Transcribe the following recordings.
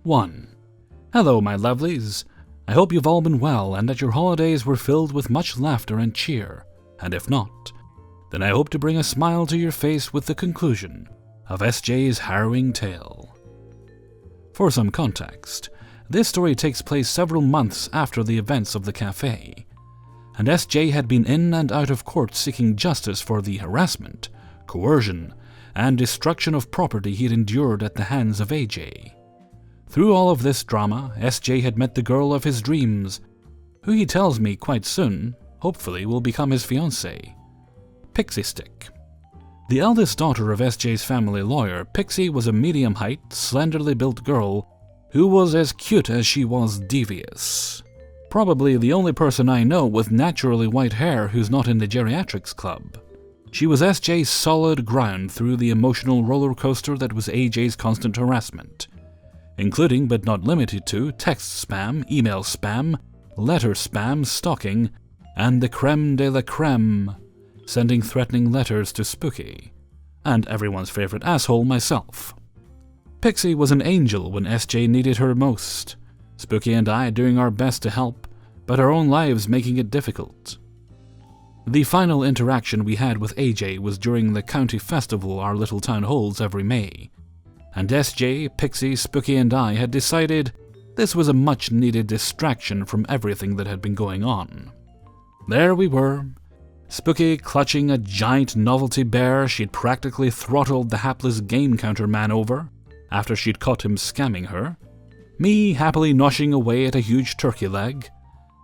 1. Hello, my lovelies. I hope you've all been well and that your holidays were filled with much laughter and cheer, and if not, then I hope to bring a smile to your face with the conclusion of SJ's harrowing tale. For some context, this story takes place several months after the events of the cafe, and SJ had been in and out of court seeking justice for the harassment, coercion, and destruction of property he had endured at the hands of AJ. Through all of this drama, SJ had met the girl of his dreams, who he tells me quite soon, hopefully, will become his fiancée, Pixie Stick. The eldest daughter of SJ's family lawyer, Pixie was a medium-height, slenderly built girl who was as cute as she was devious. Probably the only person I know with naturally white hair who's not in the geriatrics club. She was SJ's solid ground through the emotional roller coaster that was AJ's constant harassment, including but not limited to text spam, email spam, letter spam, stalking, and the creme de la creme, sending threatening letters to Spooky, and everyone's favorite asshole, myself. Pixie was an angel when SJ needed her most, Spooky and I doing our best to help, but our own lives making it difficult. The final interaction we had with AJ was during the county festival our little town holds every May, and SJ, Pixie, Spooky and I had decided this was a much-needed distraction from everything that had been going on. There we were, Spooky clutching a giant novelty bear she'd practically throttled the hapless game counter man over after she'd caught him scamming her, me happily noshing away at a huge turkey leg,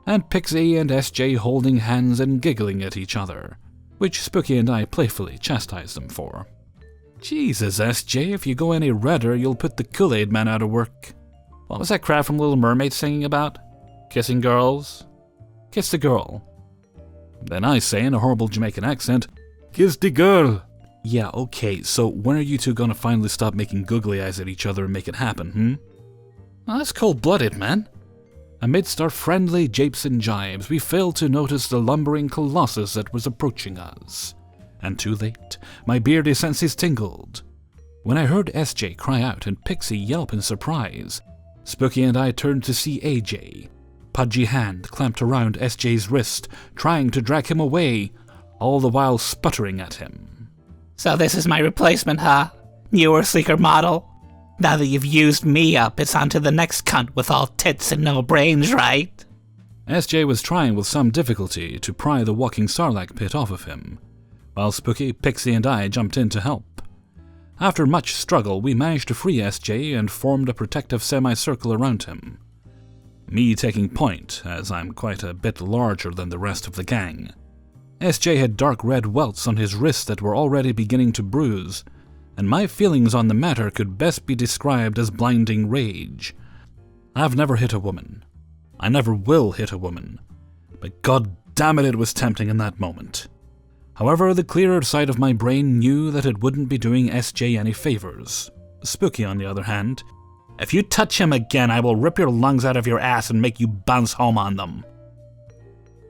and Pixie and SJ holding hands and giggling at each other, which Spooky and I playfully chastised them for. Jesus, SJ, if you go any redder, you'll put the Kool-Aid man out of work. What was that crap from Little Mermaid singing about? Kissing girls? Kiss the girl. Then I say in a horrible Jamaican accent, kiss the girl. Yeah, okay, so when are you two gonna finally stop making googly eyes at each other and make it happen, Well, that's cold-blooded, man. Amidst our friendly japes and jibes, we failed to notice the lumbering colossus that was approaching us. And too late, my beardy senses tingled. When I heard SJ cry out and Pixie yelp in surprise, Spooky and I turned to see AJ, pudgy hand clamped around SJ's wrist, trying to drag him away, all the while sputtering at him. So this is my replacement, huh? Newer, sleeker model? Now that you've used me up, it's on to the next cunt with all tits and no brains, right? SJ was trying with some difficulty to pry the walking sarlacc pit off of him, while Spooky, Pixie and I jumped in to help. After much struggle, we managed to free SJ and formed a protective semicircle around him. Me taking point, as I'm quite a bit larger than the rest of the gang. SJ had dark red welts on his wrists that were already beginning to bruise, and my feelings on the matter could best be described as blinding rage. I've never hit a woman. I never will hit a woman. But god damn it was tempting in that moment. However, the clearer side of my brain knew that it wouldn't be doing SJ any favors. Spooky, on the other hand, if you touch him again, I will rip your lungs out of your ass and make you bounce home on them.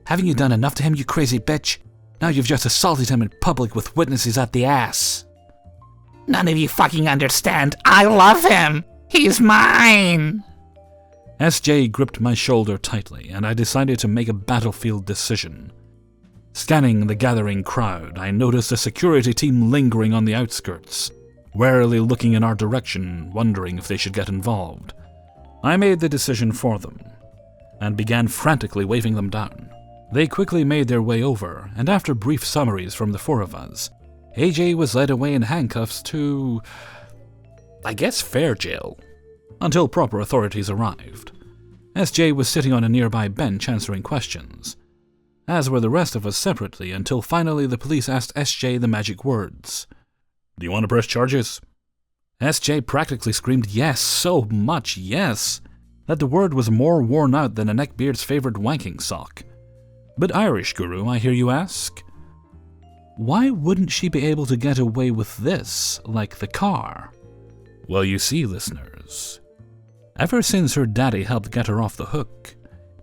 Haven't you done enough to him, you crazy bitch? Now you've just assaulted him in public with witnesses at the ass. None of you fucking understand. I love him. He's mine. SJ gripped my shoulder tightly, and I decided to make a battlefield decision. Scanning the gathering crowd, I noticed a security team lingering on the outskirts, warily looking in our direction, wondering if they should get involved. I made the decision for them, and began frantically waving them down. They quickly made their way over, and after brief summaries from the four of us, AJ was led away in handcuffs to, I guess, fair jail, until proper authorities arrived. SJ was sitting on a nearby bench answering questions, as were the rest of us separately, until finally the police asked SJ the magic words. Do you want to press charges? SJ practically screamed yes, so much yes, that the word was more worn out than a neckbeard's favorite wanking sock. But Irish guru, I hear you ask? Why wouldn't she be able to get away with this, like the car? Well, you see, listeners, ever since her daddy helped get her off the hook,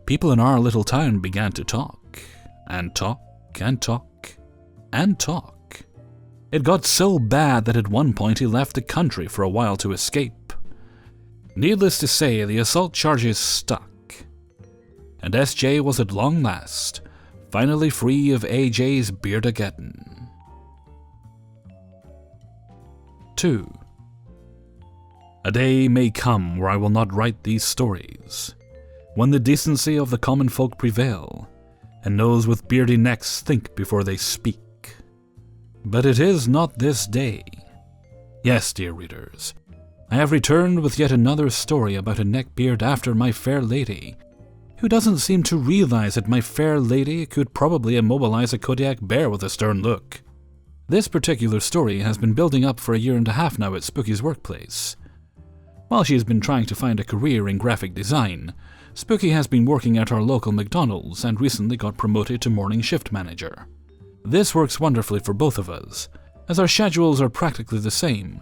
people in our little town began to talk, and talk, and talk, and talk. It got so bad that at one point he left the country for a while to escape. Needless to say, the assault charges stuck, and SJ was at long last finally free of AJ's Beardageddon. 2. A day may come where I will not write these stories, when the decency of the common folk prevail, and those with beardy necks think before they speak. But it is not this day. Yes, dear readers, I have returned with yet another story about a neckbeard after my fair lady, who doesn't seem to realize that my fair lady could probably immobilize a Kodiak bear with a stern look. This particular story has been building up for a year and a half now at Spooky's workplace. While she has been trying to find a career in graphic design, Spooky has been working at our local McDonald's and recently got promoted to morning shift manager. This works wonderfully for both of us, as our schedules are practically the same,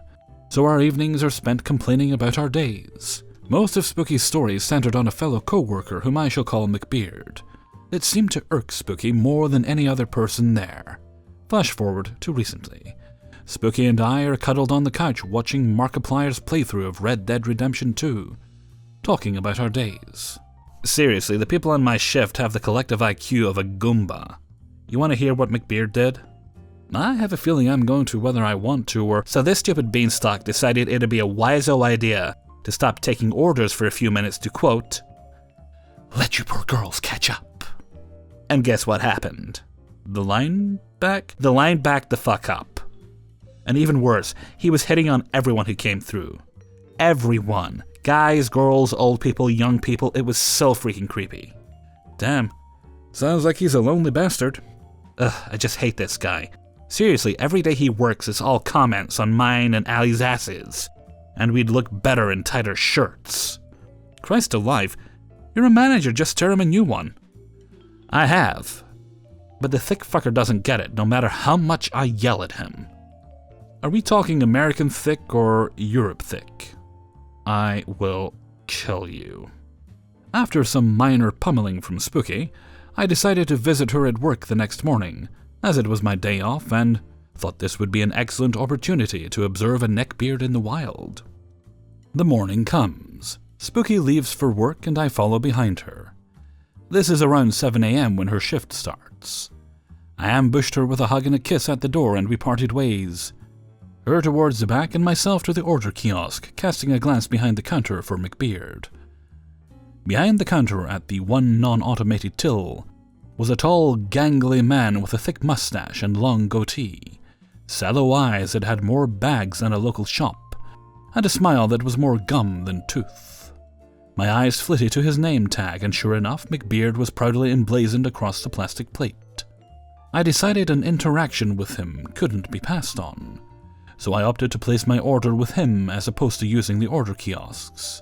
so our evenings are spent complaining about our days. Most of Spooky's stories centered on a fellow co-worker whom I shall call MacBeard. It seemed to irk Spooky more than any other person there. Flash forward to recently. Spooky and I are cuddled on the couch watching Markiplier's playthrough of Red Dead Redemption 2, talking about our days. Seriously, the people on my shift have the collective IQ of a Goomba. You want to hear what MacBeard did? I have a feeling I'm going to whether I want to or so this stupid beanstalk decided it'd be a wise-o idea to stop taking orders for a few minutes to, quote, "let you poor girls catch up." And guess what happened? The line backed the fuck up. And even worse, he was hitting on everyone who came through. Everyone. Guys, girls, old people, young people. It was so freaking creepy. Damn. Sounds like he's a lonely bastard. Ugh, I just hate this guy. Seriously, every day he works is all comments on mine and Allie's asses. And we'd look better in tighter shirts. Christ alive, you're a manager, just tear him a new one. I have. But the thick fucker doesn't get it, no matter how much I yell at him. Are we talking American thick or Europe thick? I will kill you. After some minor pummeling from Spooky, I decided to visit her at work the next morning, as it was my day off and thought this would be an excellent opportunity to observe a neckbeard in the wild. The morning comes. Spooky leaves for work and I follow behind her. This is around 7 a.m. when her shift starts. I ambushed her with a hug and a kiss at the door and we parted ways. Her towards the back and myself to the order kiosk, casting a glance behind the counter for MacBeard. Behind the counter at the one non-automated till was a tall, gangly man with a thick mustache and long goatee, sallow eyes that had more bags than a local shop, and a smile that was more gum than tooth. My eyes flitted to his name tag, and sure enough, MacBeard was proudly emblazoned across the plastic plate. I decided an interaction with him couldn't be passed on, so I opted to place my order with him as opposed to using the order kiosks.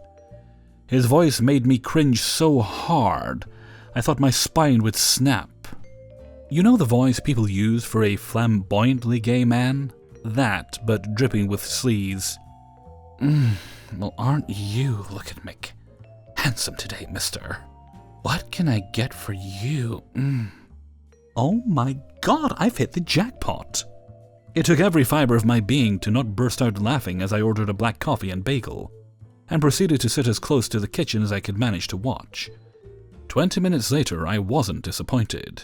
His voice made me cringe so hard, I thought my spine would snap. You know the voice people use for a flamboyantly gay man? That, but dripping with sleaze. Well, aren't you looking handsome today, mister? What can I get for you? Oh my god, I've hit the jackpot. It took every fiber of my being to not burst out laughing as I ordered a black coffee and bagel, and proceeded to sit as close to the kitchen as I could manage to watch. 20 minutes later, I wasn't disappointed.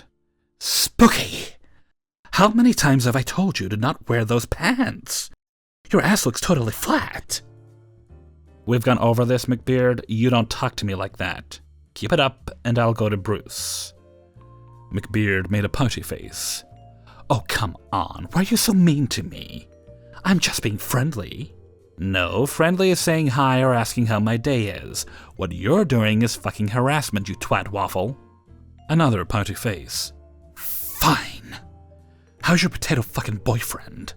Spooky! How many times have I told you to not wear those pants? Your ass looks totally flat. We've gone over this, MacBeard. You don't talk to me like that. Keep it up, and I'll go to Bruce. MacBeard made a pouty face. Oh, come on. Why are you so mean to me? I'm just being friendly. No, friendly is saying hi or asking how my day is. What you're doing is fucking harassment, you twat waffle. Another pouty face. Fine. How's your potato fucking boyfriend?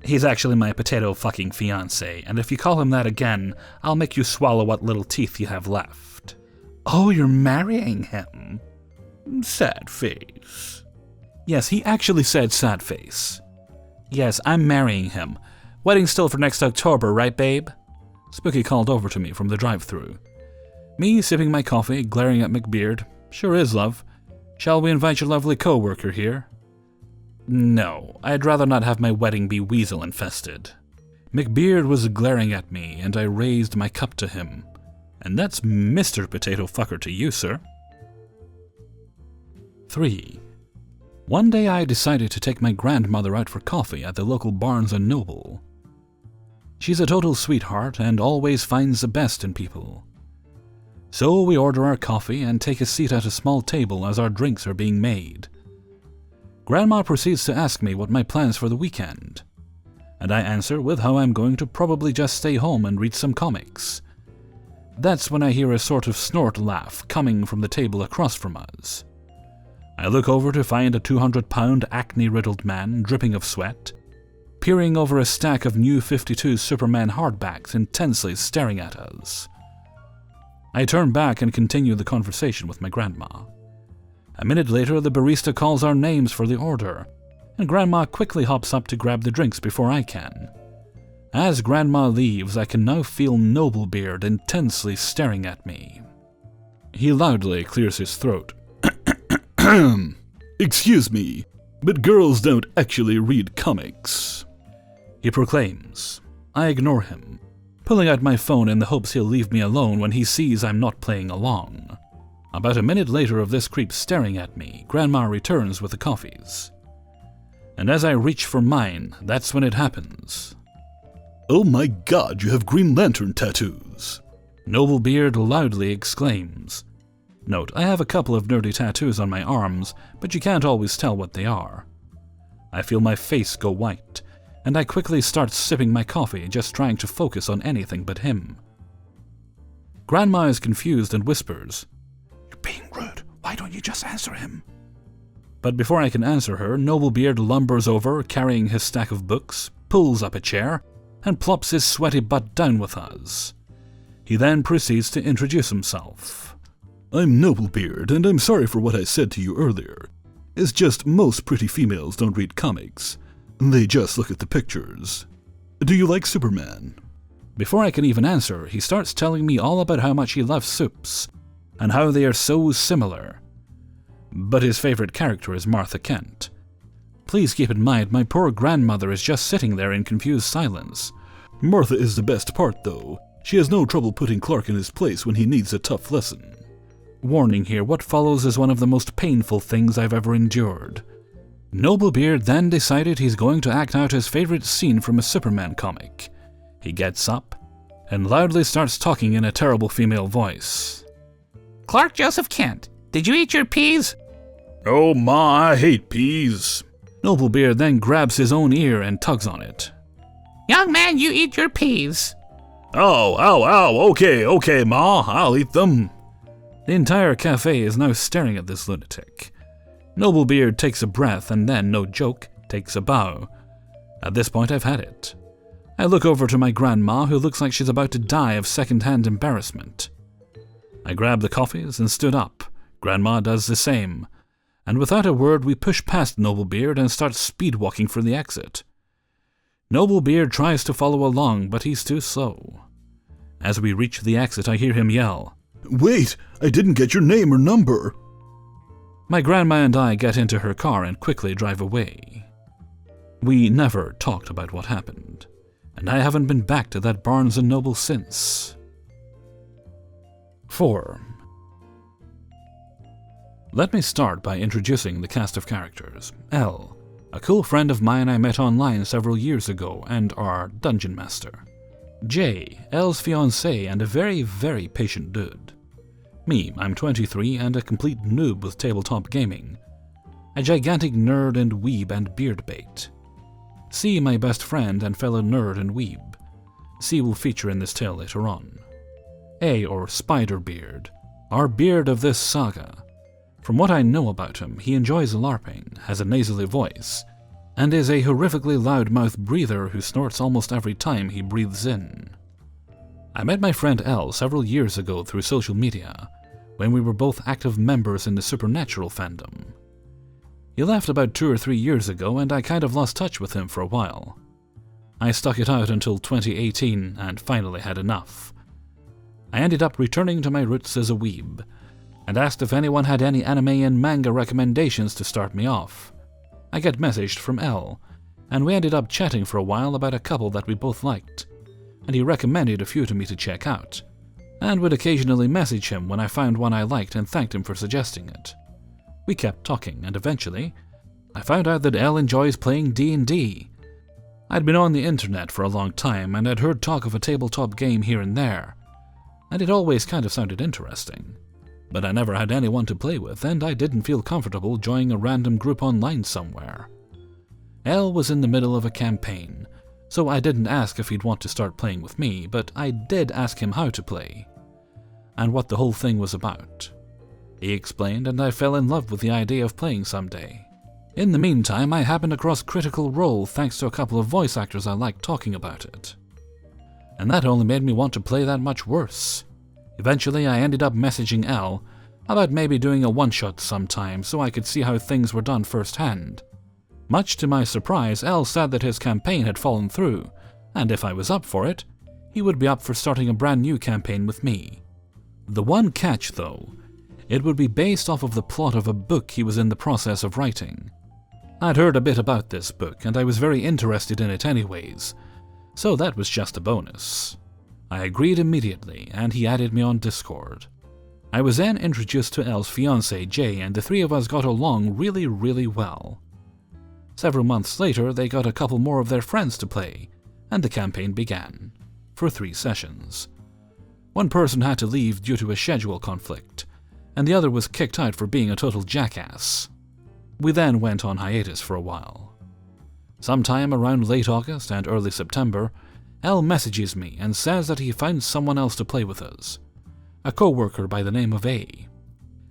He's actually my potato fucking fiancé, and if you call him that again, I'll make you swallow what little teeth you have left. Oh, you're marrying him? Sad face. Yes, he actually said sad face. Yes, I'm marrying him. Wedding still for next October, right, babe? Spooky called over to me from the drive-thru. Me sipping my coffee, glaring at MacBeard. Sure is, love. Shall we invite your lovely co-worker here? No, I'd rather not have my wedding be weasel-infested. MacBeard was glaring at me, and I raised my cup to him. And that's Mr. Potato Fucker to you, sir. 3. One day I decided to take my grandmother out for coffee at the local Barnes & Noble. She's a total sweetheart and always finds the best in people. So we order our coffee and take a seat at a small table as our drinks are being made. Grandma proceeds to ask me what my plans for the weekend, and I answer with how I'm going to probably just stay home and read some comics. That's when I hear a sort of snort laugh coming from the table across from us. I look over to find a 200-pound acne-riddled man dripping of sweat, peering over a stack of New 52 Superman hardbacks intensely staring at us. I turn back and continue the conversation with my grandma. A minute later, the barista calls our names for the order, and Grandma quickly hops up to grab the drinks before I can. As Grandma leaves, I can now feel Noblebeard intensely staring at me. He loudly clears his throat. Excuse me, but girls don't actually read comics, he proclaims. I ignore him, pulling out my phone in the hopes he'll leave me alone when he sees I'm not playing along. About a minute later of this creep staring at me, Grandma returns with the coffees. And as I reach for mine, that's when it happens. Oh my god, you have Green Lantern tattoos, Noblebeard loudly exclaims. Note, I have a couple of nerdy tattoos on my arms, but you can't always tell what they are. I feel my face go white, and I quickly start sipping my coffee, just trying to focus on anything but him. Grandma is confused and whispers, "You're being rude. Why don't you just answer him?" But before I can answer her, Noblebeard lumbers over, carrying his stack of books, pulls up a chair, and plops his sweaty butt down with us. He then proceeds to introduce himself. I'm Noblebeard, and I'm sorry for what I said to you earlier. It's just most pretty females don't read comics. They just look at the pictures. Do you like Superman? Before I can even answer, he starts telling me all about how much he loves Supes, and how they are so similar. But his favorite character is Martha Kent. Please keep in mind, my poor grandmother is just sitting there in confused silence. Martha is the best part, though. She has no trouble putting Clark in his place when he needs a tough lesson. Warning here, what follows is one of the most painful things I've ever endured. Noblebeard then decided he's going to act out his favorite scene from a Superman comic. He gets up and loudly starts talking in a terrible female voice. "Clark Joseph Kent, did you eat your peas?" Oh ma, I hate peas. Noblebeard then grabs his own ear and tugs on it. "Young man, you eat your peas." Ow, ow, ow, okay, ma, I'll eat them. The entire cafe is now staring at this lunatic. Noblebeard takes a breath and then, no joke, takes a bow. At this point, I've had it. I look over to my grandma, who looks like she's about to die of second-hand embarrassment. I grab the coffees and stood up. Grandma does the same. And without a word, we push past Noblebeard and start speed-walking for the exit. Noblebeard tries to follow along, but he's too slow. As we reach the exit, I hear him yell, Wait, I didn't get your name or number. My grandma and I get into her car and quickly drive away. We never talked about what happened, and I haven't been back to that Barnes & Noble since. 4. Let me start by introducing the cast of characters. L, a cool friend of mine I met online several years ago and our dungeon master. J, L's fiancé and a very, very patient dude. Me, I'm 23 and a complete noob with tabletop gaming. A gigantic nerd and weeb and beard bait. C, my best friend and fellow nerd and weeb. C will feature in this tale later on. A, or Spiderbeard, our beard of this saga. From what I know about him, he enjoys LARPing, has a nasally voice, and is a horrifically loud-mouthed breather who snorts almost every time he breathes in. I met my friend L several years ago through social media, when we were both active members in the Supernatural fandom. He left about 2 or 3 years ago, and I kind of lost touch with him for a while. I stuck it out until 2018 and finally had enough. I ended up returning to my roots as a weeb, and asked if anyone had any anime and manga recommendations to start me off. I get messaged from L, and we ended up chatting for a while about a couple that we both liked, and he recommended a few to me to check out, and would occasionally message him when I found one I liked and thanked him for suggesting it. We kept talking, and eventually, I found out that Elle enjoys playing D&D. I'd been on the internet for a long time, and I'd heard talk of a tabletop game here and there, and it always kind of sounded interesting. But I never had anyone to play with, and I didn't feel comfortable joining a random group online somewhere. Elle was in the middle of a campaign, so I didn't ask if he'd want to start playing with me, but I did ask him how to play, and what the whole thing was about. He explained, and I fell in love with the idea of playing someday. In the meantime, I happened across Critical Role thanks to a couple of voice actors I liked talking about it. And that only made me want to play that much worse. Eventually, I ended up messaging Elle about maybe doing a one-shot sometime so I could see how things were done firsthand. Much to my surprise, Elle said that his campaign had fallen through, and if I was up for it, he would be up for starting a brand new campaign with me. The one catch, though, it would be based off of the plot of a book he was in the process of writing. I'd heard a bit about this book, and I was very interested in it anyways, so that was just a bonus. I agreed immediately, and he added me on Discord. I was then introduced to Elle's fiancé, Jay, and the three of us got along really, really well. Several months later, they got a couple more of their friends to play, and the campaign began, for 3 sessions. One person had to leave due to a schedule conflict, and the other was kicked out for being a total jackass. We then went on hiatus for a while. Sometime around late August and early September, Elle messages me and says that he found someone else to play with us, a co-worker by the name of A.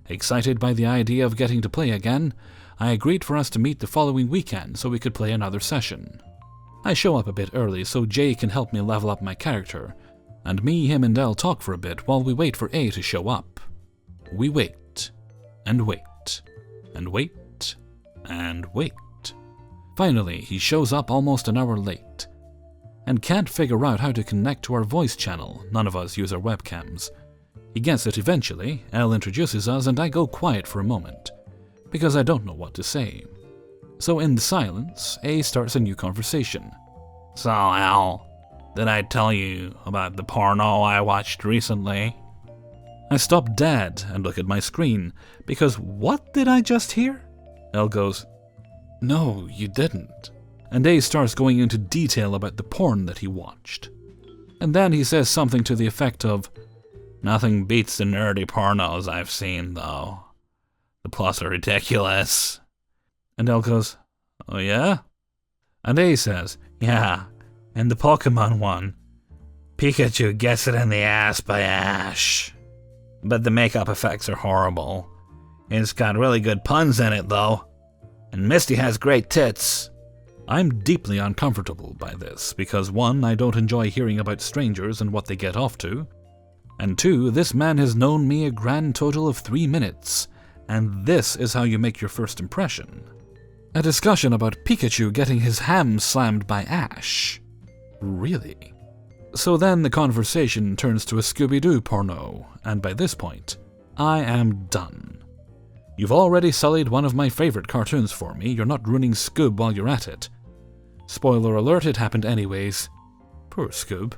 Excited by the idea of getting to play again, I agreed for us to meet the following weekend so we could play another session. I show up a bit early so Jay can help me level up my character, and me, him, and Elle talk for a bit while we wait for A to show up. We wait, and wait, and wait, and wait. Finally, he shows up almost an hour late, and can't figure out how to connect to our voice channel. None of us use our webcams. He gets it eventually, Elle introduces us, and I go quiet for a moment, because I don't know what to say. So in the silence, A starts a new conversation. So, Elle, did I tell you about the porno I watched recently? I stop dead and look at my screen, because what did I just hear? Elle goes, "No, you didn't." And A starts going into detail about the porn that he watched. And then he says something to the effect of, "Nothing beats the nerdy pornos I've seen, though. The plots are ridiculous." And Elle goes, "Oh yeah?" And A says, "Yeah, and the Pokemon one. Pikachu gets it in the ass by Ash. But the makeup effects are horrible. It's got really good puns in it, though. And Misty has great tits." I'm deeply uncomfortable by this, because 1, I don't enjoy hearing about strangers and what they get off to, and 2, this man has known me a grand total of 3 minutes, and this is how you make your first impression. A discussion about Pikachu getting his ham slammed by Ash. Really? So then the conversation turns to a Scooby-Doo porno, and by this point, I am done. You've already sullied one of my favorite cartoons for me, you're not ruining Scoob while you're at it. Spoiler alert, it happened anyways. Poor Scoob.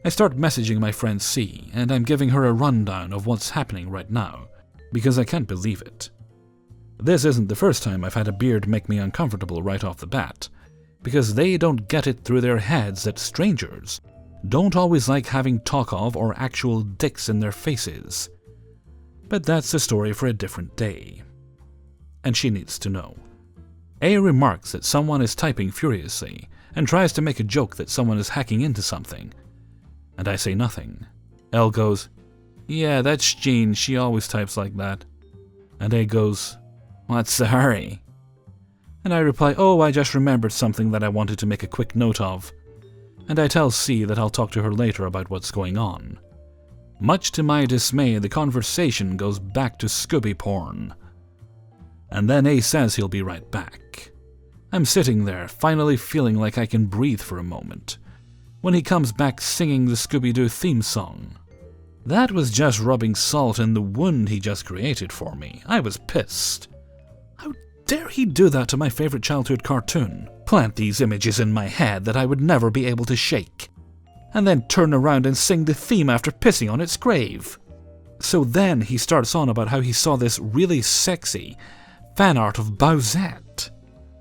I start messaging my friend C, and I'm giving her a rundown of what's happening right now, because I can't believe it. This isn't the first time I've had a beard make me uncomfortable right off the bat, because they don't get it through their heads that strangers don't always like having talk of or actual dicks in their faces. But that's a story for a different day. And she needs to know. A remarks that someone is typing furiously and tries to make a joke that someone is hacking into something. And I say nothing. Elle goes, "Yeah, that's Jean, she always types like that." And A goes, "What's the hurry?" And I reply, "Oh, I just remembered something that I wanted to make a quick note of." And I tell C that I'll talk to her later about what's going on. Much to my dismay, the conversation goes back to Scooby porn. And then A says he'll be right back. I'm sitting there, finally feeling like I can breathe for a moment, when he comes back singing the Scooby-Doo theme song. That was just rubbing salt in the wound he just created for me. I was pissed. How dare he do that to my favorite childhood cartoon? plant these images in my head that I would never be able to shake, and then turn around and sing the theme after pissing on its grave. So then he starts on about how he saw this really sexy fan art of Bowsette,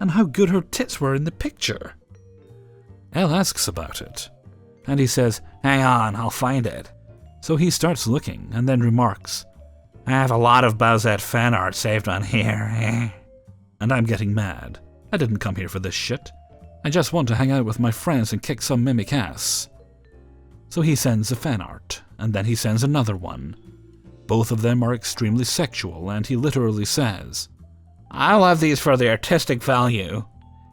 and how good her tits were in the picture. Elle asks about it, and he says, "Hang on, I'll find it." So he starts looking, and then remarks, "I have a lot of Bowsette fan art saved on here." And I'm getting mad. I didn't come here for this shit. I just want to hang out with my friends and kick some mimic ass. So he sends a fan art, and then he sends another one. Both of them are extremely sexual, and he literally says, "I'll have these for the artistic value."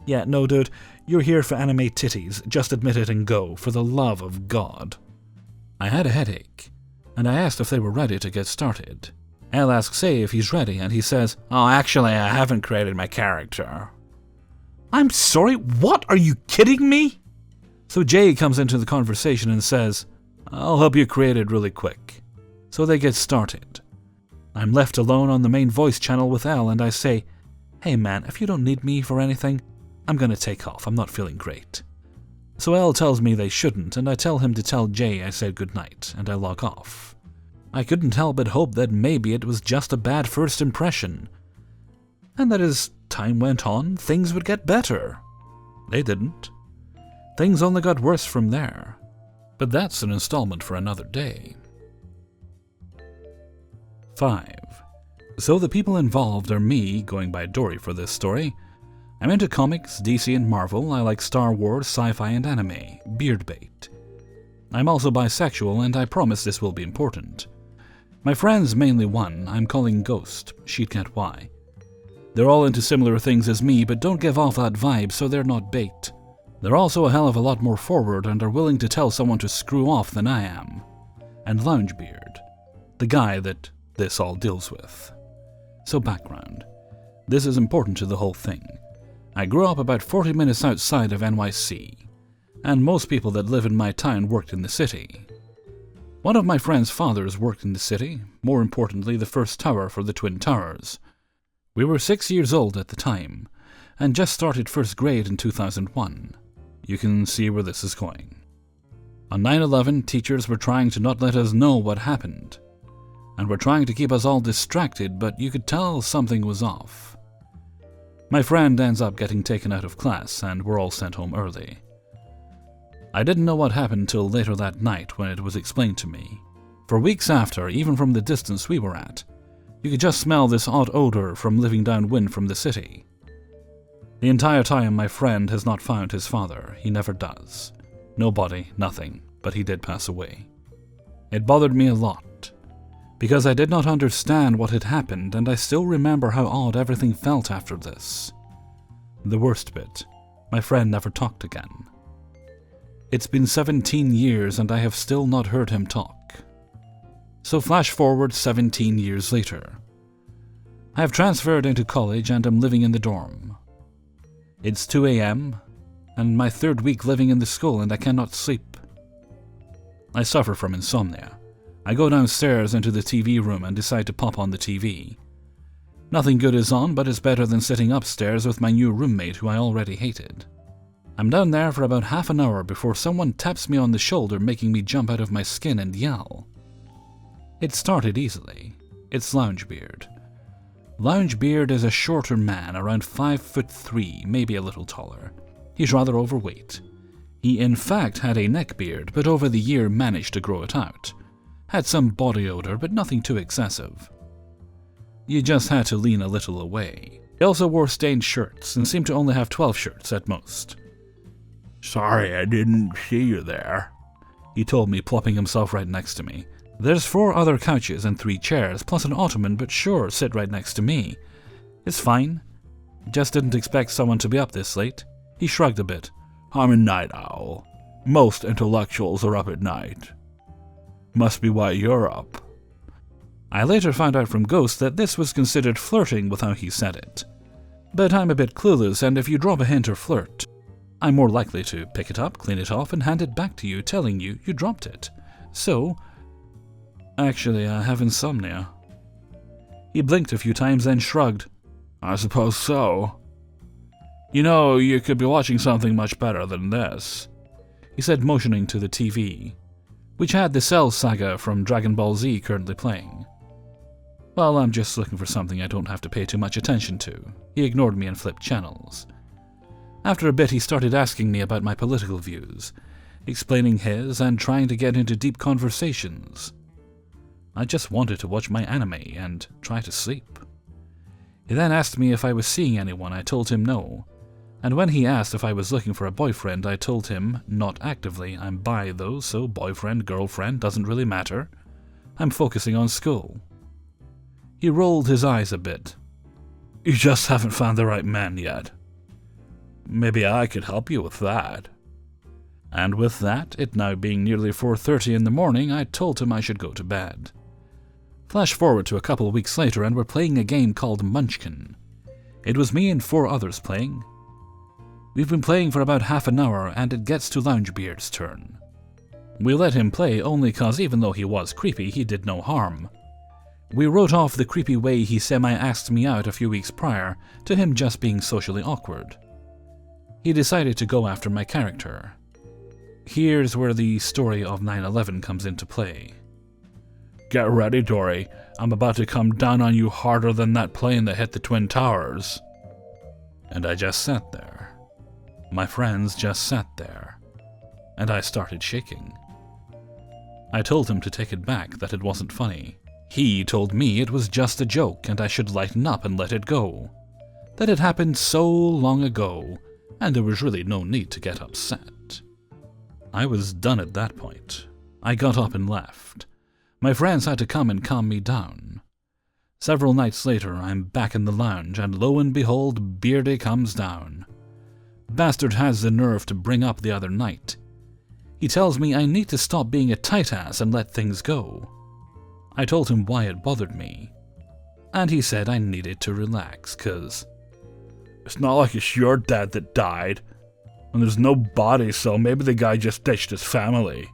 Yeah, no dude, you're here for anime titties, just admit it and go, for the love of God. I had a headache, and I asked if they were ready to get started. Elle asks A if he's ready, and he says, "Oh, actually, I haven't created my character." I'm sorry, what? Are you kidding me? So Jay comes into the conversation and says, "I'll help you create it really quick." So they get started. I'm left alone on the main voice channel with Elle, and I say, "Hey man, if you don't need me for anything, I'm gonna take off, I'm not feeling great." So Elle tells me they shouldn't, and I tell him to tell Jay I said goodnight, and I log off. I couldn't help but hope that maybe it was just a bad first impression, and that as time went on, things would get better. They didn't. Things only got worse from there. But that's an installment for another day. 5. So the people involved are me, going by Dory for this story. I'm into comics, DC and Marvel. I like Star Wars, sci-fi and anime. Beard bait. I'm also bisexual, and I promise this will be important. My friend's mainly one I'm calling Ghost. She'd get why. They're all into similar things as me, but don't give off that vibe, so they're not bait. They're also a hell of a lot more forward and are willing to tell someone to screw off than I am. And Loungebeard, the guy that this all deals with. So background. This is important to the whole thing. I grew up about 40 minutes outside of NYC, and most people that live in my town worked in the city. One of my friend's fathers worked in the city, more importantly the first tower for the Twin Towers. We were 6 years old at the time, and just started first grade in 2001. You can see where this is going. On 9/11, teachers were trying to not let us know what happened, and were trying to keep us all distracted, but you could tell something was off. My friend ends up getting taken out of class, and we're all sent home early. I didn't know what happened till later that night when it was explained to me. For weeks after, even from the distance we were at, you could just smell this odd odor from living downwind from the city. The entire time my friend has not found his father. He never does. No body, nothing, but he did pass away. It bothered me a lot, because I did not understand what had happened, and I still remember how odd everything felt after this. The worst bit, my friend never talked again. It's been 17 years and I have still not heard him talk. So flash forward 17 years later. I have transferred into college and am living in the dorm. It's 2 a.m. and my third week living in the school, and I cannot sleep. I suffer from insomnia. I go downstairs into the TV room and decide to pop on the TV. Nothing good is on, but it's better than sitting upstairs with my new roommate who I already hated. I'm down there for about half an hour before someone taps me on the shoulder, making me jump out of my skin and yell. It started easily. It's Loungebeard. Loungebeard is a shorter man, around 5'3", maybe a little taller. He's rather overweight. He in fact had a neckbeard, but over the year managed to grow it out. Had some body odor, but nothing too excessive. You just had to lean a little away. He also wore stained shirts, and seemed to only have 12 shirts at most. "Sorry, I didn't see you there," he told me, plopping himself right next to me. "There's 4 other couches and 3 chairs, plus an ottoman, but sure, sit right next to me. It's fine. Just didn't expect someone to be up this late." He shrugged a bit. "I'm a night owl. Most intellectuals are up at night. Must be why you're up." I later found out from Ghost that this was considered flirting with how he said it. But I'm a bit clueless, and if you drop a hint or flirt, I'm more likely to pick it up, clean it off, and hand it back to you, telling you you dropped it. So, actually, I have insomnia. He blinked a few times, then shrugged. "I suppose so." You know, you could be watching something much better than this, he said, motioning to the TV, which had the Cell saga from Dragon Ball Z currently playing. Well, I'm just looking for something I don't have to pay too much attention to. He ignored me and flipped channels. After a bit, he started asking me about my political views, explaining his and trying to get into deep conversations. I just wanted to watch my anime and try to sleep. He then asked me if I was seeing anyone. I told him no. And when he asked if I was looking for a boyfriend, I told him, not actively. I'm bi though, so boyfriend, girlfriend, doesn't really matter. I'm focusing on school. He rolled his eyes a bit. You just haven't found the right man yet. Maybe I could help you with that. And with that, it now being nearly 4:30 in the morning, I told him I should go to bed. Flash forward to a couple of weeks later and we're playing a game called Munchkin. It was me and 4 others playing. We've been playing for about half an hour and it gets to Loungebeard's turn. We let him play only cause even though he was creepy, he did no harm. We wrote off the creepy way he semi-asked me out a few weeks prior to him just being socially awkward. He decided to go after my character. Here's where the story of 9/11 comes into play. Get ready, Dory. I'm about to come down on you harder than that plane that hit the Twin Towers. And I just sat there. My friends just sat there. And I started shaking. I told him to take it back, that it wasn't funny. He told me it was just a joke and I should lighten up and let it go. That it happened so long ago, and there was really no need to get upset. I was done at that point. I got up and left. My friends had to come and calm me down. Several nights later, I'm back in the lounge, and lo and behold, Beardy comes down. Bastard has the nerve to bring up the other night. He tells me I need to stop being a tight ass and let things go. I told him why it bothered me. And he said I needed to relax, cause it's not like it's your dad that died. And there's no body, so maybe the guy just ditched his family.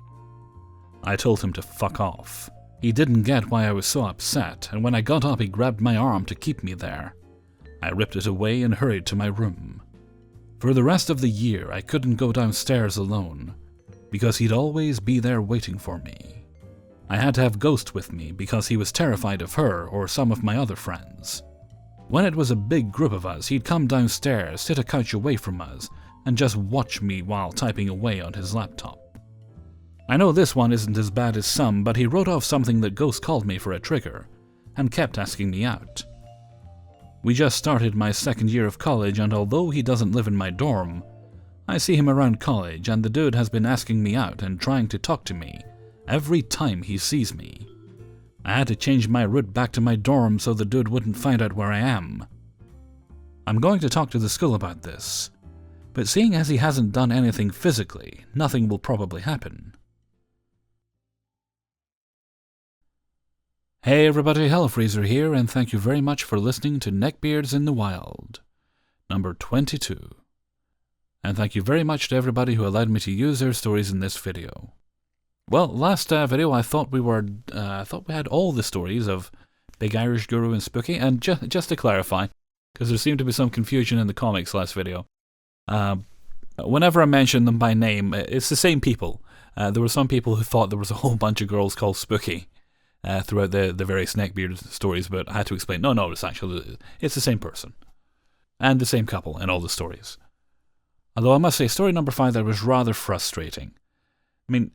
I told him to fuck off. He didn't get why I was so upset, and when I got up he grabbed my arm to keep me there. I ripped it away and hurried to my room. For the rest of the year I couldn't go downstairs alone, because he'd always be there waiting for me. I had to have Ghost with me because he was terrified of her or some of my other friends. When it was a big group of us, he'd come downstairs, sit a couch away from us, and just watch me while typing away on his laptop. I know this one isn't as bad as some, but he wrote off something that Ghost called me for a trigger, and kept asking me out. We just started my second year of college, and although he doesn't live in my dorm, I see him around college, and the dude has been asking me out and trying to talk to me every time he sees me. I had to change my route back to my dorm so the dude wouldn't find out where I am. I'm going to talk to the school about this, but seeing as he hasn't done anything physically, nothing will probably happen. Hey everybody, Hellfreezer here, and thank you very much for listening to Neckbeards in the Wild, number 22. And thank you very much to everybody who allowed me to use their stories in this video. Well, last video I thought we had all the stories of Big Irish Guru and Spooky, and just to clarify, because there seemed to be some confusion in the comics last video, whenever I mention them by name, it's the same people. There were some people who thought there was a whole bunch of girls called Spooky throughout the various Neckbeard stories, but I had to explain, no, it's the same person. And the same couple in all the stories. Although I must say, story number 5 there was rather frustrating. I mean,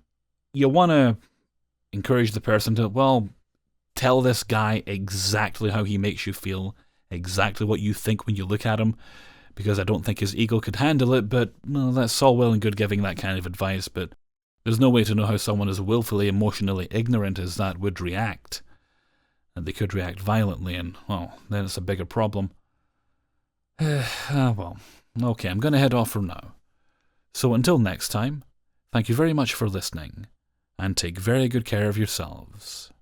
you want to encourage the person to, well, tell this guy exactly how he makes you feel, exactly what you think when you look at him, because I don't think his ego could handle it, but well, that's all well and good giving that kind of advice, but there's no way to know how someone as willfully emotionally ignorant as that would react. And they could react violently, and, well, then it's a bigger problem. Well, okay, I'm going to head off for now. So until next time, thank you very much for listening, and take very good care of yourselves.